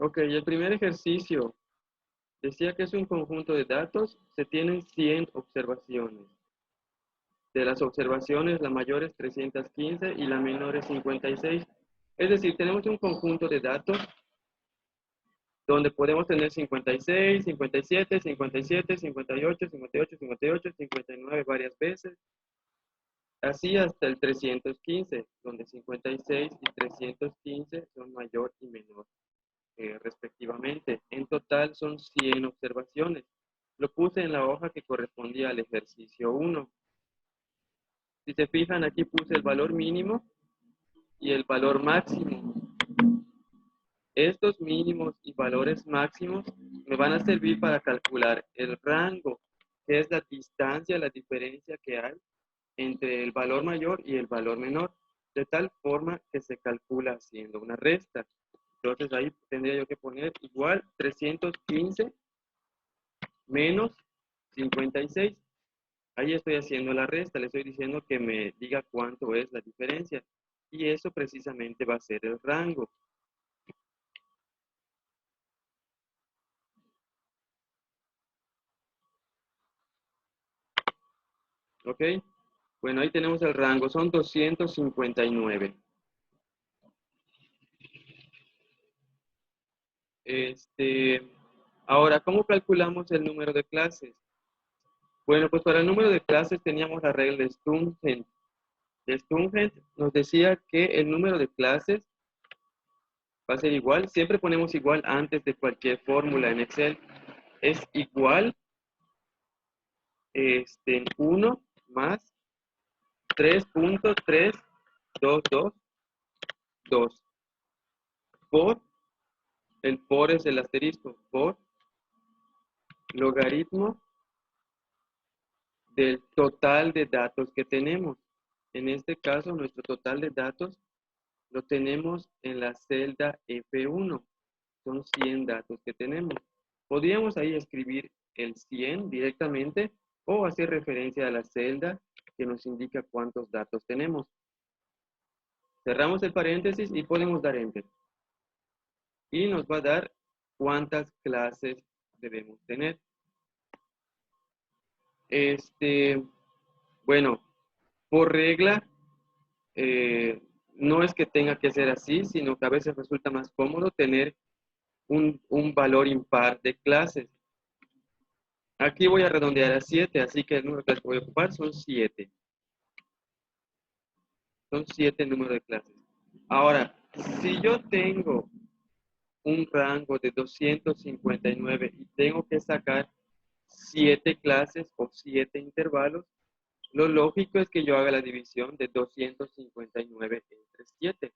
Ok, el primer ejercicio decía que es un conjunto de datos, se tienen 100 observaciones. De las observaciones, la mayor es 315 y la menor es 56. Es decir, tenemos un conjunto de datos donde podemos tener 56, 57, 57, 58, 58, 58, 59 varias veces, así hasta el 315, donde 56 y 315 son mayor y menor respectivamente. En total son 100 observaciones. Lo puse en la hoja que correspondía al ejercicio 1. Si se fijan, aquí puse el valor mínimo y el valor máximo. Estos mínimos y valores máximos me van a servir para calcular el rango, que es la distancia, la diferencia que hay entre el valor mayor y el valor menor, de tal forma que se calcula haciendo una resta. Entonces ahí tendría yo que poner igual 315 menos 56. Ahí estoy haciendo la resta, le estoy diciendo que me diga cuánto es la diferencia. Y eso precisamente va a ser el rango. ¿Ok? Bueno, ahí tenemos el rango, son 259. Ahora, ¿cómo calculamos el número de clases? Bueno, pues para el número de clases teníamos la regla de Stungent. De Stungent nos decía que el número de clases va a ser igual, siempre ponemos igual antes de cualquier fórmula en Excel, es igual 1 más 3.3222 por, el por es el asterisco, por logaritmo del total de datos que tenemos. En este caso, nuestro total de datos lo tenemos en la celda F1. Son 100 datos que tenemos. Podríamos ahí escribir el 100 directamente o hacer referencia a la celda que nos indica cuántos datos tenemos. Cerramos el paréntesis y podemos dar Enter. Y nos va a dar cuántas clases debemos tener. Bueno, por regla, no es que tenga que ser así, sino que a veces resulta más cómodo tener un valor impar de clases. Aquí voy a redondear a 7, así que el número de clases que voy a ocupar son 7. Son 7 números de clases. Ahora, si yo tengo un rango de 259 y tengo que sacar 7 clases o 7 intervalos, lo lógico es que yo haga la división de 259 entre 7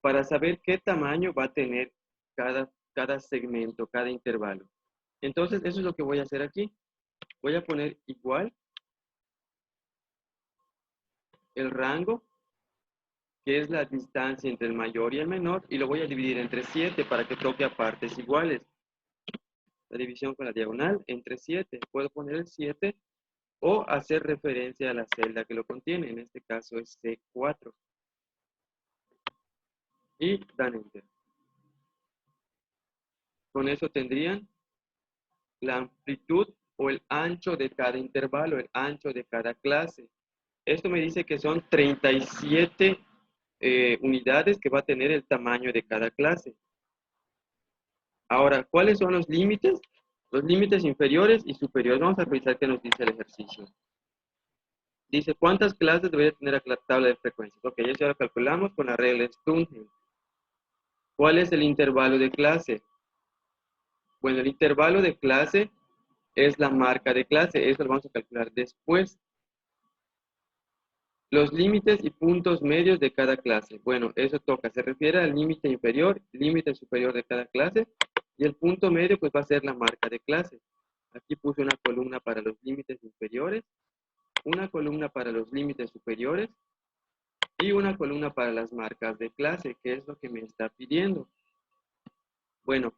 para saber qué tamaño va a tener cada segmento, cada intervalo. Entonces, eso es lo que voy a hacer aquí. Voy a poner igual el rango, que es la distancia entre el mayor y el menor, y lo voy a dividir entre 7 para que toque a partes iguales. La división con la diagonal entre 7. Puedo poner el 7 o hacer referencia a la celda que lo contiene. En este caso es C4. Y dan Enter. Con eso tendrían la amplitud o el ancho de cada intervalo, el ancho de cada clase. Esto me dice que son 37 unidades que va a tener el tamaño de cada clase. Ahora, ¿cuáles son los límites? Los límites inferiores y superiores. Vamos a revisar qué nos dice el ejercicio. Dice, ¿cuántas clases debería tener la tabla de frecuencias? Ok, eso ya lo calculamos con la regla de Stungent. ¿Cuál es el intervalo de clase? Bueno, el intervalo de clase es la marca de clase. Eso lo vamos a calcular después. Los límites y puntos medios de cada clase. Bueno, eso toca. Se refiere al límite inferior, límite superior de cada clase. Y el punto medio pues va a ser la marca de clase. Aquí puse una columna para los límites inferiores, una columna para los límites superiores y una columna para las marcas de clase, que es lo que me está pidiendo. Bueno,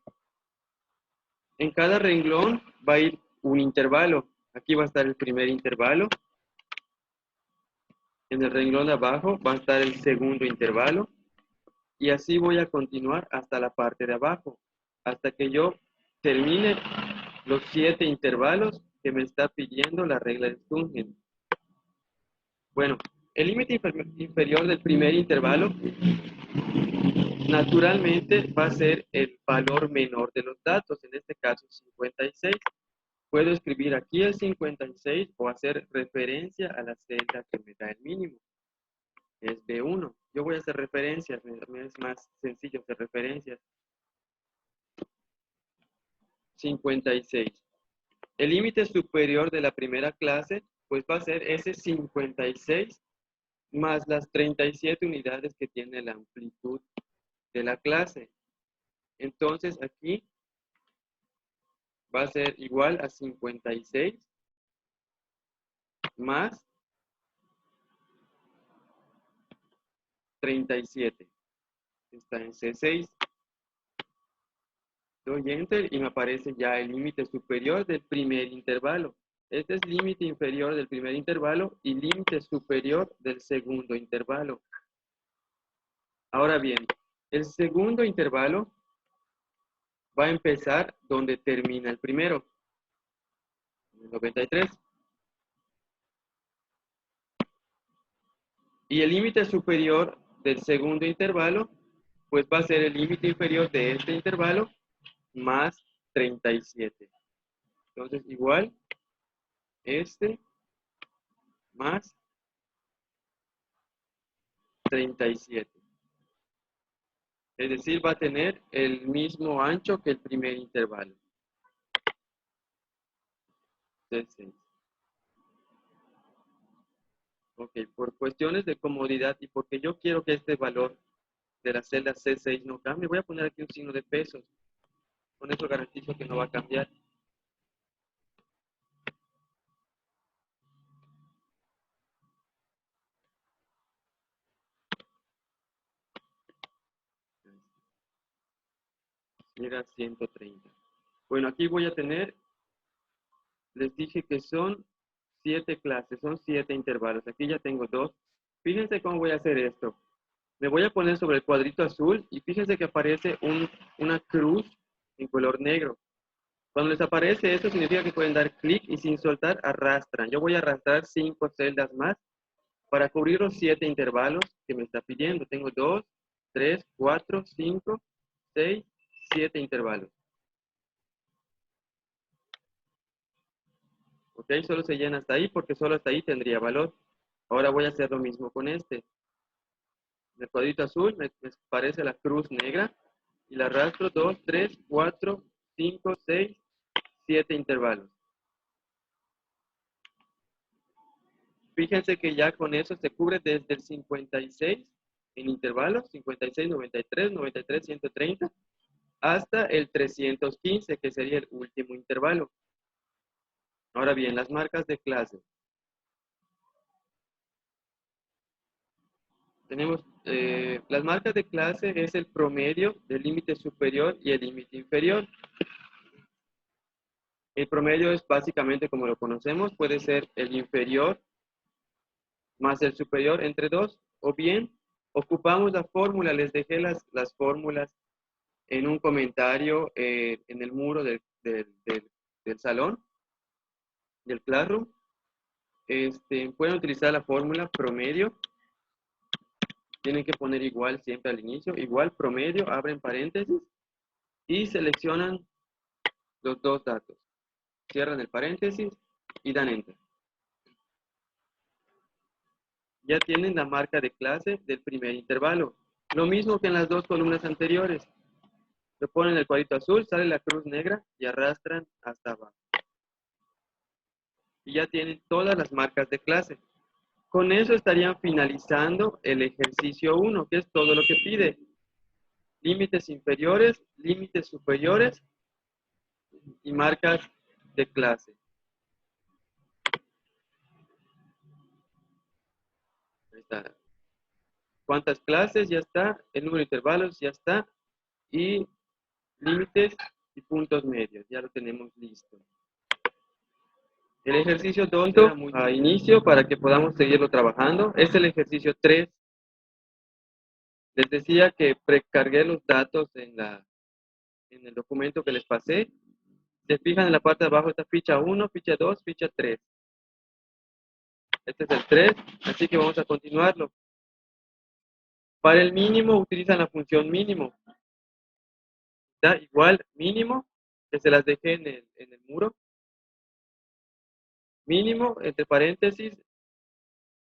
en cada renglón va a ir un intervalo. Aquí va a estar el primer intervalo. En el renglón de abajo va a estar el segundo intervalo. Y así voy a continuar hasta la parte de abajo. hasta que yo termine los 7 intervalos que me está pidiendo la regla de Stungen. Bueno, el límite inferior del primer intervalo naturalmente va a ser el valor menor de los datos, en este caso 56. Puedo escribir aquí el 56 o hacer referencia a la celda que me da el mínimo. Es B1. Yo voy a hacer referencias, me es más sencillo hacer referencias. 56. El límite superior de la primera clase, pues va a ser ese 56 más las 37 unidades que tiene la amplitud de la clase. Entonces aquí va a ser igual a 56 más 37. Está en C6. Doy Enter y me aparece ya el límite superior del primer intervalo. Este es límite inferior del primer intervalo y límite superior del segundo intervalo. Ahora bien, el segundo intervalo va a empezar donde termina el primero, el 93. Y el límite superior del segundo intervalo, pues va a ser el límite inferior de este intervalo más 37. Entonces, igual, este más 37. Es decir, va a tener el mismo ancho que el primer intervalo. C6. Ok, por cuestiones de comodidad y porque yo quiero que este valor de la celda C6 no cambie, voy a poner aquí un signo de pesos. Con eso garantizo que no va a cambiar. Era 130. Bueno, aquí voy a tener, les dije que son 7 clases, son 7 intervalos. Aquí ya tengo 2. Fíjense cómo voy a hacer esto. Me voy a poner sobre el cuadrito azul y fíjense que aparece una cruz en color negro. Cuando les aparece esto significa que pueden dar clic y sin soltar arrastran. Yo voy a arrastrar 5 celdas más para cubrir los 7 intervalos que me está pidiendo. Tengo 2, 3, 4, 5, 6, 7 intervalos. ¿Ok? Solo se llena hasta ahí porque solo hasta ahí tendría valor. Ahora voy a hacer lo mismo con este. En el cuadrito azul me aparece la cruz negra y la arrastro 2, 3, 4, 5, 6, 7 intervalos. Fíjense que ya con eso se cubre desde el 56 en intervalos, 56, 93, 93, 130, hasta el 315, que sería el último intervalo. Ahora bien, las marcas de clase. Tenemos las marcas de clase es el promedio del límite superior y el límite inferior. El promedio es básicamente como lo conocemos, puede ser el inferior más el superior entre 2, o bien ocupamos la fórmula, les dejé las fórmulas en un comentario en el muro del salón, del classroom. Pueden utilizar la fórmula promedio. Tienen que poner igual siempre al inicio. Igual promedio, abren paréntesis y seleccionan los dos datos. Cierran el paréntesis y dan enter. Ya tienen la marca de clase del primer intervalo. Lo mismo que en las dos columnas anteriores. Lo ponen el cuadrito azul, sale la cruz negra y arrastran hasta abajo. Y ya tienen todas las marcas de clase. Con eso estarían finalizando el ejercicio 1, que es todo lo que pide. Límites inferiores, límites superiores y marcas de clase. Ahí está. ¿Cuántas clases? Ya está. El número de intervalos ya está. Y límites y puntos medios. Ya lo tenemos listo. El ejercicio 2 era muy a inicio para que podamos seguirlo trabajando. Es el ejercicio 3. Les decía que precargué los datos en la en el documento que les pasé. Se fijan en la parte de abajo está ficha 1, ficha 2, ficha 3. Este es el 3, así que vamos a continuarlo. Para el mínimo utilizan la función mínimo. Da igual mínimo, que se las dejé en el muro. Mínimo, entre paréntesis,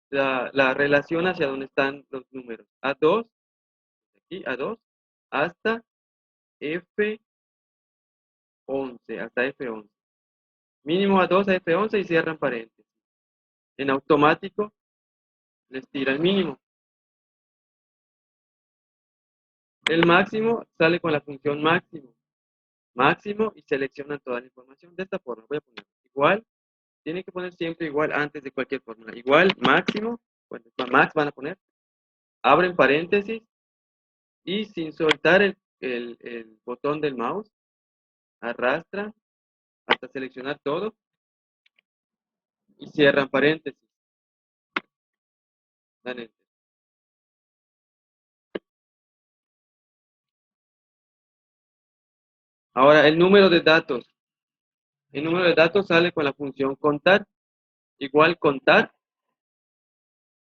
la relación hacia donde están los números. A2, aquí, A2, hasta F11, hasta F11. Mínimo A2 a F11 y cierran paréntesis. En automático, les tira el mínimo. El máximo sale con la función máximo. Máximo y seleccionan toda la información de esta forma. Voy a poner igual. Tienen que poner siempre igual antes de cualquier fórmula. Igual, máximo. Bueno, max van a poner. Abren paréntesis. Y sin soltar el botón del mouse, arrastran hasta seleccionar todo. Y cierran paréntesis. Dan enter. Ahora, el número de datos. El número de datos sale con la función contar. Igual contar.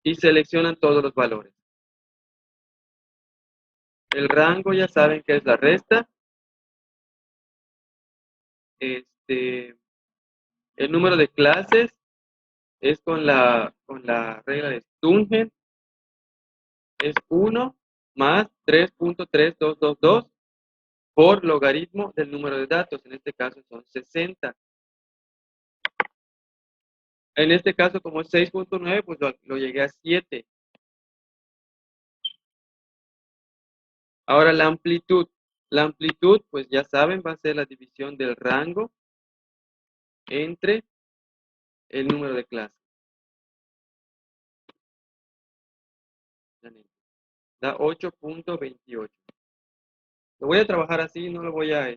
Y seleccionan todos los valores. El rango ya saben que es la resta. El número de clases es con la regla de Stungen. Es 1 más 3.3222 por logaritmo del número de datos. En este caso son 60. En este caso, como es 6.9, pues lo llegué a 7. Ahora la amplitud. La amplitud, pues ya saben, va a ser la división del rango entre el número de clases. Da 8.28. Lo voy a trabajar así, no lo voy a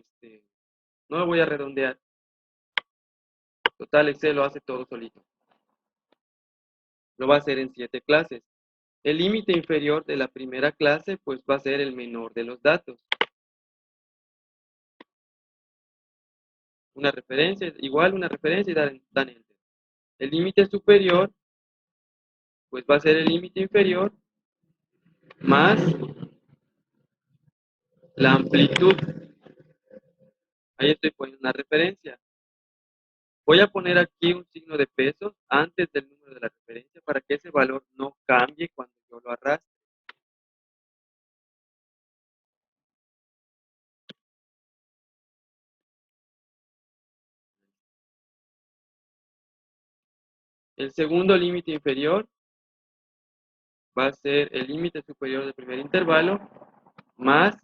redondear. Total, Excel lo hace todo solito. Lo va a hacer en 7 clases. El límite inferior de la primera clase, pues va a ser el menor de los datos. Una referencia, igual una referencia y dan enter. El límite superior, pues va a ser el límite inferior más la amplitud. Ahí estoy poniendo una referencia. Voy a poner aquí un signo de peso antes del número de la referencia para que ese valor no cambie cuando yo lo arrastre. El segundo límite inferior va a ser el límite superior del primer intervalo más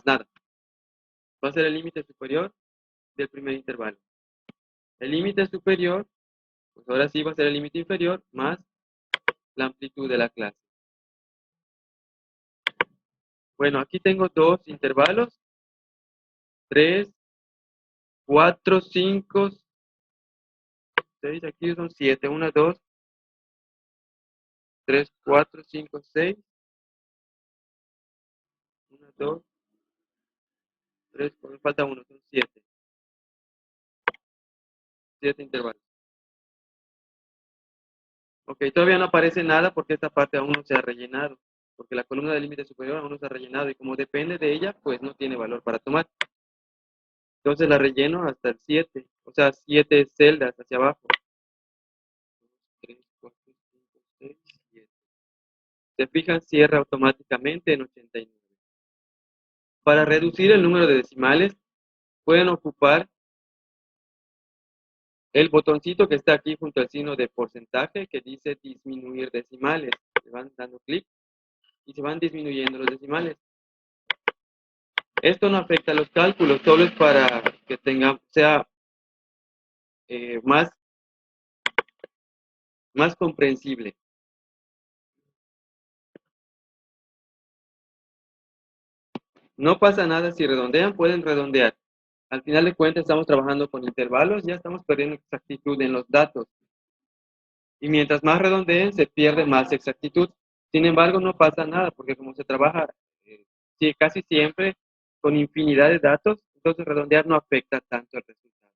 nada. Va a ser el límite superior del primer intervalo. El límite superior, pues ahora sí va a ser el límite inferior más la amplitud de la clase. Bueno, aquí tengo dos intervalos. 3, 4, 5, 6, aquí son 7. 1, 2, 3, 4, 5, 6. 1, 2, 3, me falta uno, son 7. 7 intervalos. Ok, todavía no aparece nada porque esta parte aún no se ha rellenado. Porque la columna del límite superior aún no se ha rellenado y como depende de ella, pues no tiene valor para tomar. Entonces la relleno hasta el 7. O sea, 7 celdas hacia abajo. 3, 4, 5, 6, 7. Se fijan, cierra automáticamente en 89. Para reducir el número de decimales, pueden ocupar el botoncito que está aquí junto al signo de porcentaje que dice disminuir decimales. Le van dando clic y se van disminuyendo los decimales. Esto no afecta a los cálculos, solo es para que sea más comprensible. No pasa nada si redondean, pueden redondear. Al final de cuentas estamos trabajando con intervalos, ya estamos perdiendo exactitud en los datos. Y mientras más redondeen, se pierde más exactitud. Sin embargo, no pasa nada, porque como se trabaja sí, casi siempre con infinidad de datos, entonces redondear no afecta tanto el resultado.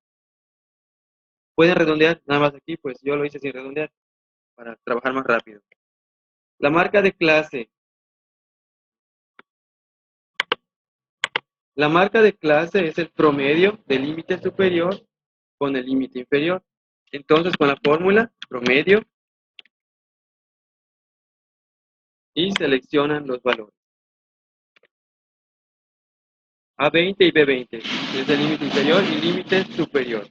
Pueden redondear nada más aquí, pues yo lo hice sin redondear para trabajar más rápido. La marca de clase. La marca de clase es el promedio del límite superior con el límite inferior. Entonces, con la fórmula promedio y seleccionan los valores. A20 y B20 es el límite inferior y límite superior.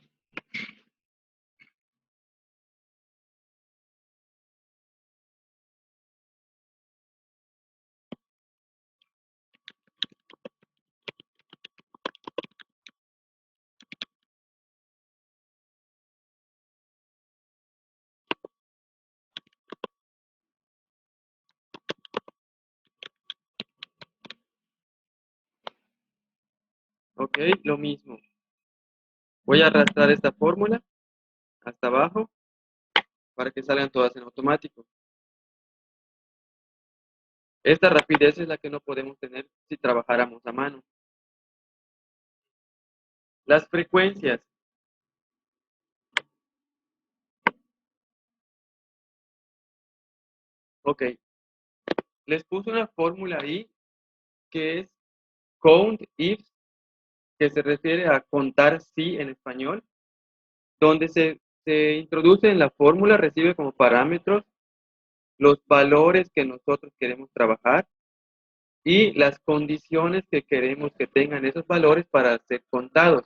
Ok, lo mismo. Voy a arrastrar esta fórmula hasta abajo para que salgan todas en automático. Esta rapidez es la que no podemos tener si trabajáramos a mano. Las frecuencias. Ok, les puse una fórmula ahí que es count if, que se refiere a contar si en español, donde se introduce en la fórmula, recibe como parámetros los valores que nosotros queremos trabajar y las condiciones que queremos que tengan esos valores para ser contados.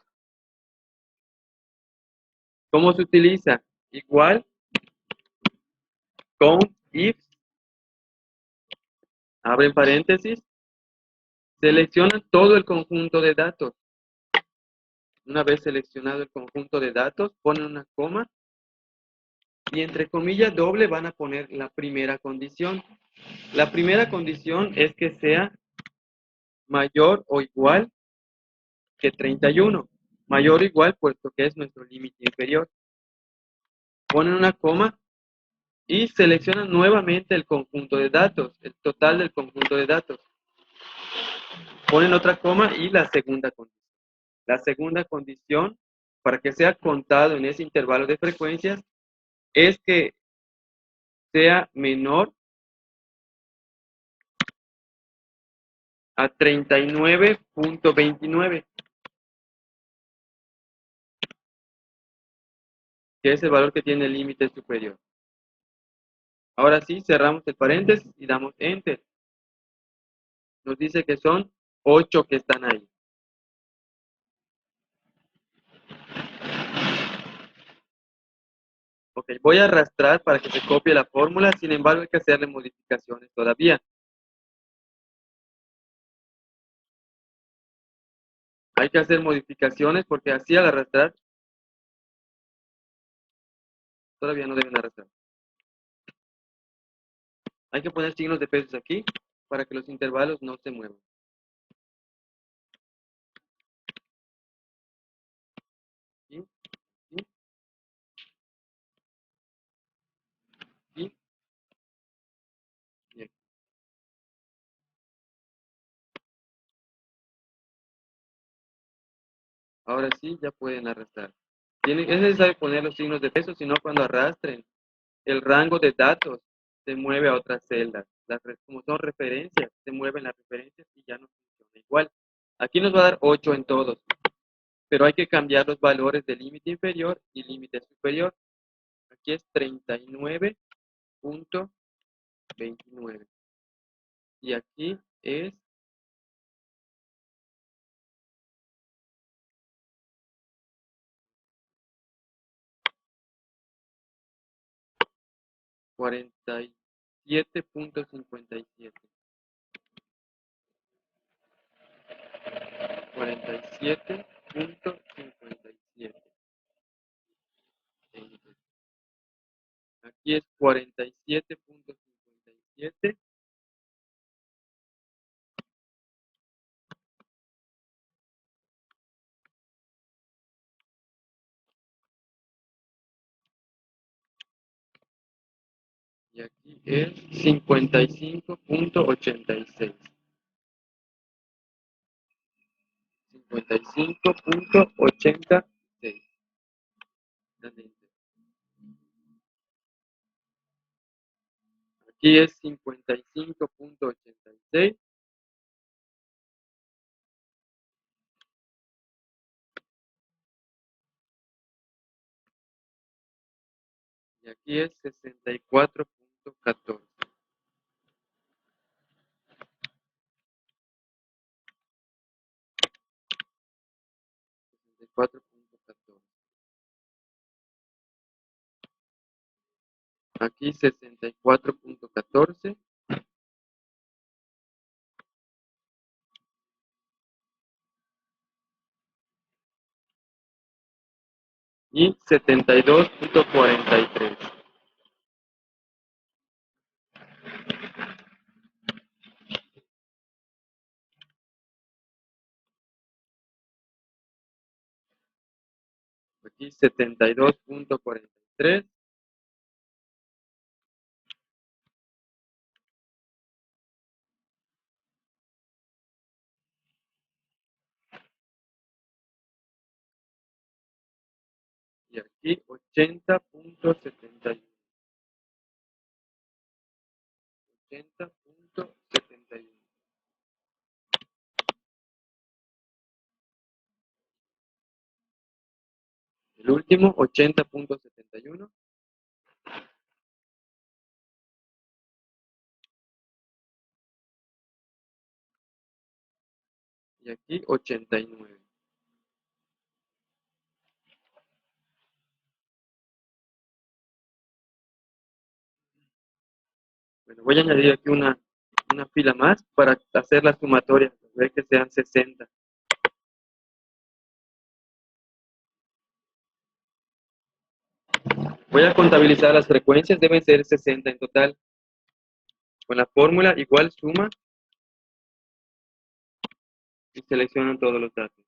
¿Cómo se utiliza? Igual, count if, abren paréntesis, seleccionan todo el conjunto de datos. Una vez seleccionado el conjunto de datos, ponen una coma y entre comillas doble van a poner la primera condición. La primera condición es que sea mayor o igual que 31. Mayor o igual puesto que es nuestro límite inferior. Ponen una coma y seleccionan nuevamente el conjunto de datos, el total del conjunto de datos. Ponen otra coma y la segunda condición. La segunda condición, para que sea contado en ese intervalo de frecuencias, es que sea menor a 39.29, que es el valor que tiene el límite superior. Ahora sí, cerramos el paréntesis y damos Enter. Nos dice que son 8 que están ahí. Ok, voy a arrastrar para que se copie la fórmula, sin embargo hay que hacerle modificaciones todavía. Hay que hacer modificaciones porque así al arrastrar, todavía no deben arrastrar. Hay que poner signos de pesos aquí para que los intervalos no se muevan. ¿Sí? ¿Sí? ¿Sí? Bien. Ahora sí, ya pueden arrastrar. Es necesario poner los signos de peso, sino cuando arrastren, el rango de datos se mueve a otras celdas. Como son referencias, se mueven las referencias y ya no funciona igual. Aquí nos va a dar 8 en todos, pero hay que cambiar los valores del límite inferior y límite superior. Aquí es 39.29 y aquí es 47.57. 47.57. Aquí es 47.57 y Y aquí es 55.86. 55.86. Aquí es 55.86. Y aquí es 64.14. 64.14. Aquí 64.14. Y 72.43. Aquí 72.43. Y aquí 80.71. 80.71. El último 80.71. Y aquí 89. Bueno, voy a añadir aquí una fila más para hacer la sumatoria, ver que sean 60. Voy a contabilizar las frecuencias, deben ser 60 en total. Con la fórmula igual suma y seleccionan todos los datos.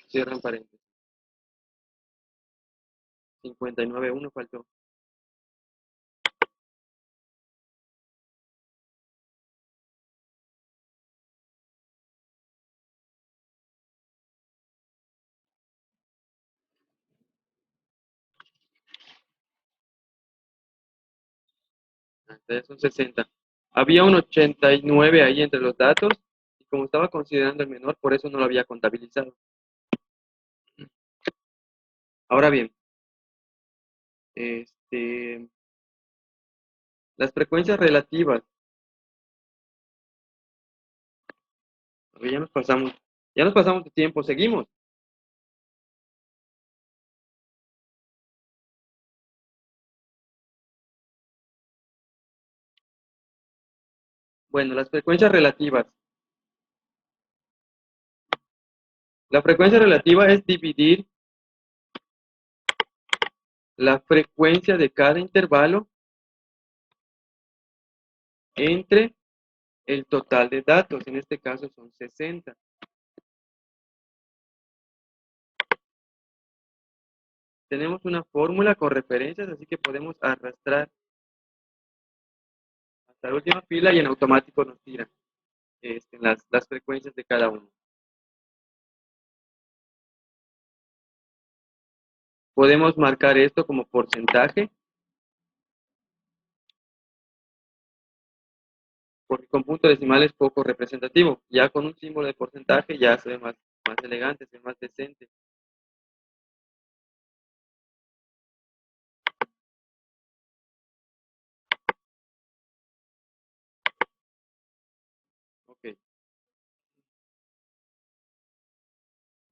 Cierran paréntesis. 59.1 faltó. Entonces son 60. Había un 89 ahí entre los datos y como estaba considerando el menor, por eso no lo había contabilizado. Ahora bien, las frecuencias relativas, ya nos pasamos de tiempo, seguimos. Bueno, las frecuencias relativas. La frecuencia relativa es dividir la frecuencia de cada intervalo entre el total de datos, en este caso son 60. Tenemos una fórmula con referencias, así que podemos arrastrar hasta la última fila y en automático nos tira las frecuencias de cada uno. Podemos marcar esto como porcentaje, porque con punto decimal es poco representativo. Ya con un símbolo de porcentaje ya se ve más elegante, se ve más decente. Ok.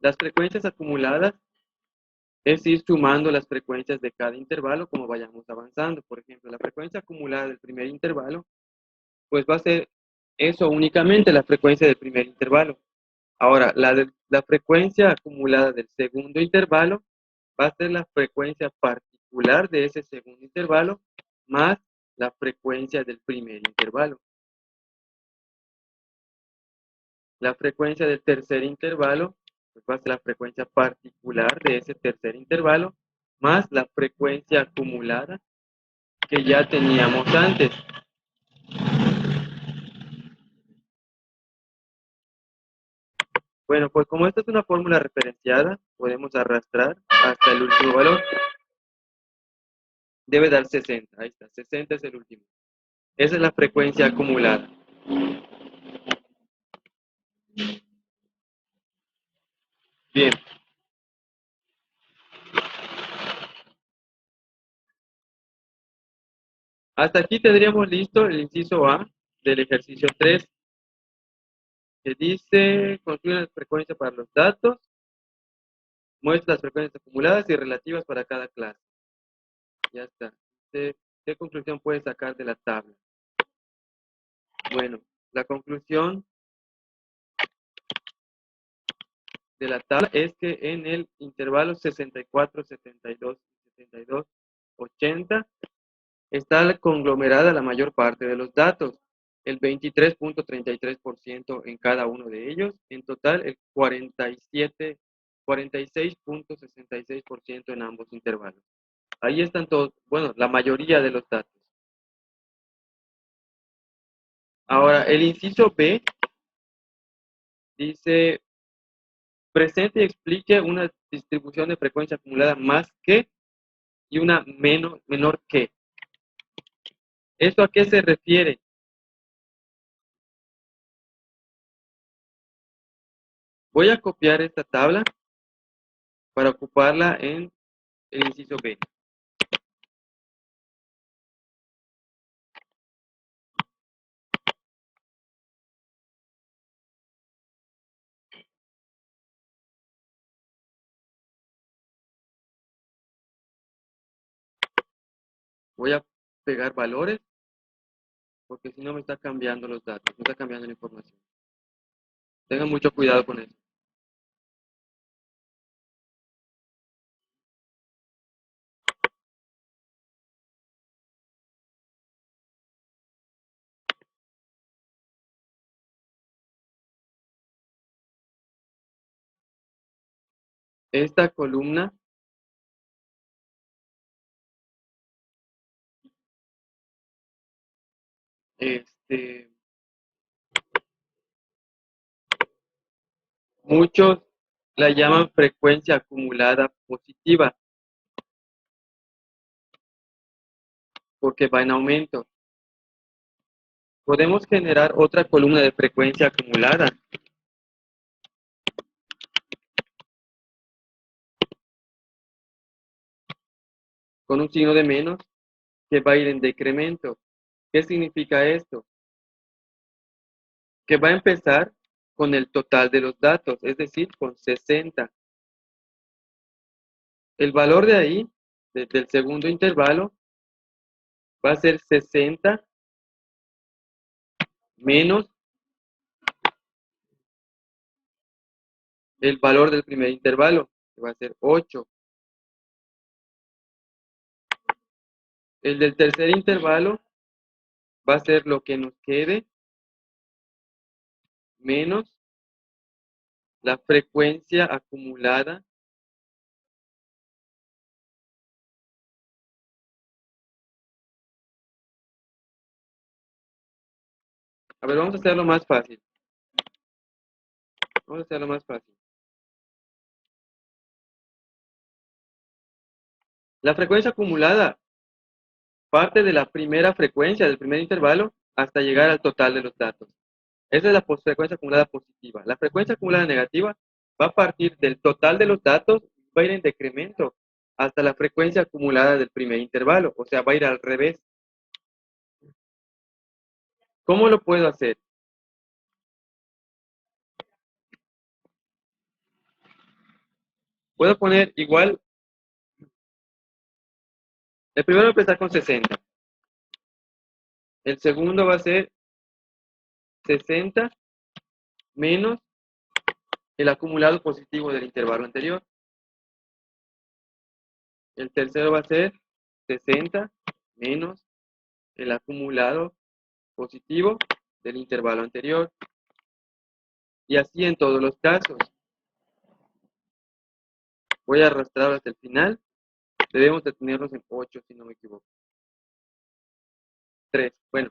Las frecuencias acumuladas es ir sumando las frecuencias de cada intervalo como vayamos avanzando. Por ejemplo, la frecuencia acumulada del primer intervalo, pues va a ser eso únicamente, la frecuencia del primer intervalo. Ahora, la frecuencia acumulada del segundo intervalo va a ser la frecuencia particular de ese segundo intervalo más la frecuencia del primer intervalo. La frecuencia del tercer intervalo pues va a ser la frecuencia particular de ese tercer intervalo más la frecuencia acumulada que ya teníamos antes. Bueno, pues como esta es una fórmula referenciada, podemos arrastrar hasta el último valor. Debe dar 60, ahí está, 60 es el último. Esa es la frecuencia acumulada. Bien. Hasta aquí tendríamos listo el inciso A del ejercicio 3, que dice, construye la frecuencia para los datos, muestra las frecuencias acumuladas y relativas para cada clase. Ya está. ¿Qué conclusión puedes sacar de la tabla? Bueno, la conclusión de la tabla es que en el intervalo 64, 72, 72, 80 está conglomerada la mayor parte de los datos, el 23.33% en cada uno de ellos, en total el 46.66% en ambos intervalos. Ahí están todos, bueno, la mayoría de los datos. Ahora, el inciso B dice, presente y explique una distribución de frecuencia acumulada más que y una menor que. ¿Esto a qué se refiere? Voy a copiar esta tabla para ocuparla en el inciso B. Voy a pegar valores porque si no me está cambiando los datos, me está cambiando la información. Tengan mucho cuidado con eso. Esta columna muchos la llaman frecuencia acumulada positiva porque va en aumento. Podemos generar otra columna de frecuencia acumulada. Con un signo de menos que va a ir en decremento. ¿Qué significa esto? Que va a empezar con el total de los datos, es decir, con 60. El valor de ahí, desde el segundo intervalo, va a ser 60 menos el valor del primer intervalo, que va a ser 8. El del tercer intervalo va a ser lo que nos quede menos la frecuencia acumulada a ver, vamos a hacerlo más fácil. Vamos a hacerlo más fácil. La frecuencia acumulada parte de la primera frecuencia del primer intervalo hasta llegar al total de los datos. Esa es la frecuencia acumulada positiva. La frecuencia acumulada negativa va a partir del total de los datos y va a ir en decremento hasta la frecuencia acumulada del primer intervalo. O sea, va a ir al revés. ¿Cómo lo puedo hacer? Puedo poner igual. El primero va a empezar con 60. El segundo va a ser 60 menos el acumulado positivo del intervalo anterior. El tercero va a ser 60 menos el acumulado positivo del intervalo anterior. Y así en todos los casos. Voy a arrastrar hasta el final. Debemos de tenerlos en 8, si no me equivoco. 3. Bueno.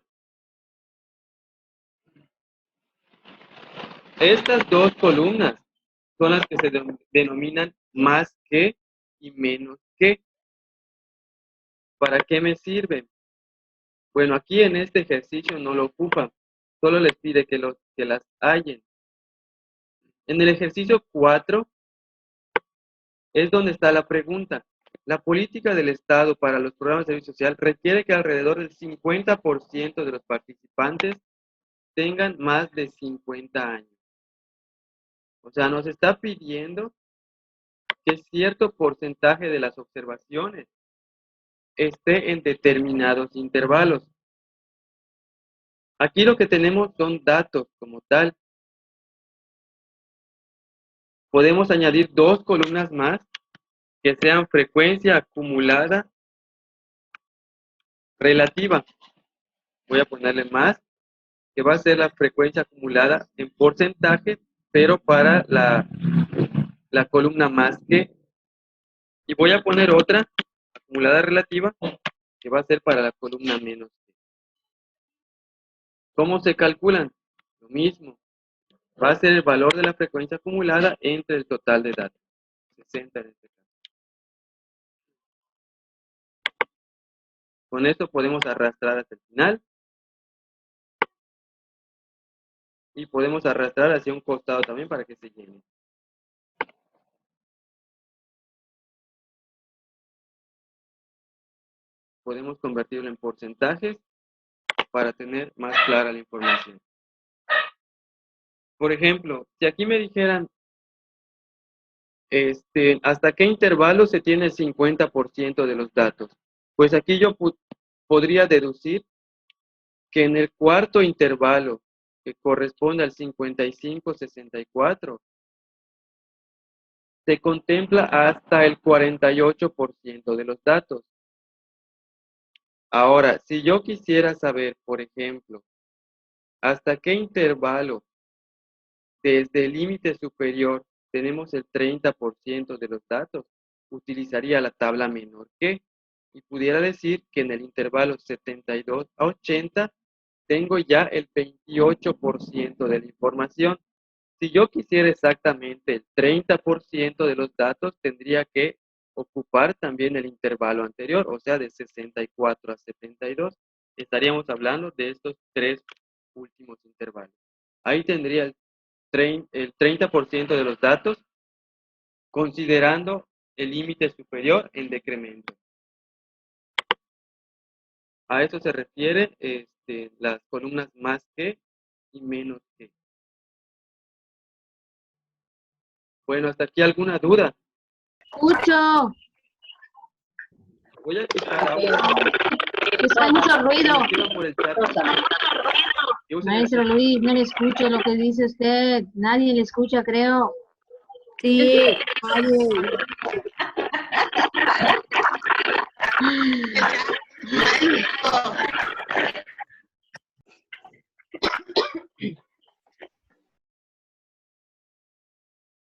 Estas dos columnas son las que se denominan más que y menos que. ¿Para qué me sirven? Bueno, aquí en este ejercicio no lo ocupan. Solo les pide que las hallen. En el ejercicio 4 es donde está la pregunta. La política del Estado para los programas de servicio social requiere que alrededor del 50% de los participantes tengan más de 50 años. O sea, nos está pidiendo que cierto porcentaje de las observaciones esté en determinados intervalos. Aquí lo que tenemos son datos como tal. Podemos añadir dos columnas más que sean frecuencia acumulada relativa. Voy a ponerle más, que va a ser la frecuencia acumulada en porcentaje, pero para la columna más que. Y voy a poner otra acumulada relativa, que va a ser para la columna menos que. ¿Cómo se calculan? Lo mismo. Va a ser el valor de la frecuencia acumulada entre el total de datos. 60 en este caso. Con esto podemos arrastrar hasta el final. Y podemos arrastrar hacia un costado también para que se llene. Podemos convertirlo en porcentajes para tener más clara la información. Por ejemplo, si aquí me dijeran hasta qué intervalo se tiene el 50% de los datos, pues aquí yo podría deducir que en el cuarto intervalo, que corresponde al 55-64, se contempla hasta el 48% de los datos. Ahora, si yo quisiera saber, por ejemplo, hasta qué intervalo desde el límite superior tenemos el 30% de los datos, utilizaría la tabla menor que, y pudiera decir que en el intervalo 72 a 80 tengo ya el 28% de la información. Si yo quisiera exactamente el 30% de los datos, tendría que ocupar también el intervalo anterior, o sea, de 64 a 72. Estaríamos hablando de estos tres últimos intervalos. Ahí tendría el 30% de los datos, considerando el límite superior en decremento. A eso se refiere las columnas más que y menos que. Bueno, hasta aquí alguna duda. Escucho. Voy a quitar ahora. Hay mucho ruido. Por el chat. Maestro Luis, no le escucho lo que dice usted. Nadie le escucha, creo. Sí, nadie.